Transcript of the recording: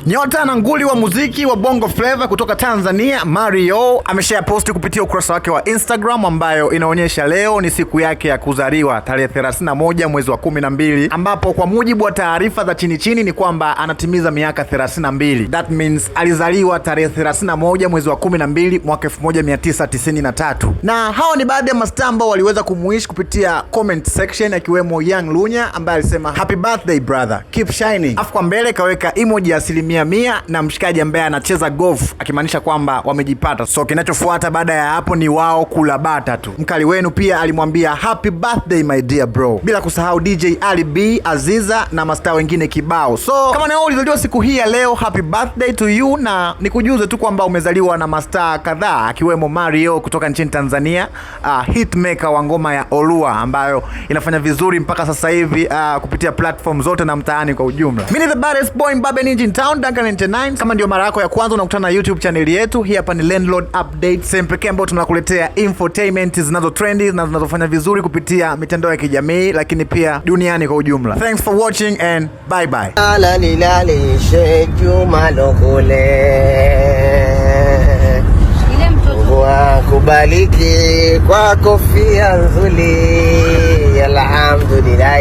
Nyota na nguli wa muziki wa Bongo Flava kutoka Tanzania, Mario ameshare posti kupitia ukurasa wake wa Instagram ambayo inaonyesha leo ni siku yake ya kuzaliwa tarehe 31 mwezi wa 12, ambapo kwa mujibu wa taarifa za chini ni kwamba anatimiza miaka 32. That means alizaliwa tarehe 31 mwezi wa 12 mwaka 1993. Na hao ni baadhi ya mastaa ambao waliweza kumuishi kupitia comment section, akiwemo Young Lunya ambaye alisema happy birthday brother, keep shining. Afu kwa mbele kaweka emoji ya 100 na mshikaji ambaye anacheza golf, akimaanisha kwamba wamejipata. So kinachofuata baada ya hapo ni wao kula bata tu. Mkali wenu pia alimwambia happy birthday my dear bro, bila kusahau DJ Ali B, Aziza na mastaa wengine kibao. So kama wewe ulizaliwa siku hii ya leo, happy birthday to you, na nikujuze tu kwamba umezaliwa na mastaa kadhaa akiwemo Mario kutoka nchini Tanzania, hitmaker wa ngoma ya Olua ambayo inafanya vizuri mpaka sasa hivi kupitia platform zote na mtaani kwa ujumla. Mimi ni the baddest boy Mbabe Ninja in town, Duncan 99. Kama ndio mara yako ya kwanza unakutana na YouTube channel yetu, hii hapa ni Landlord Update, sehemu pekee ambayo tunakuletea infotainment zinazo trendy na zinazofanya vizuri kupitia mitandao ya kijamii, lakini pia duniani kwa ujumla. Thanks for watching and bye bye. Kubaliki kwa kofia nzuri, alhamdulillah.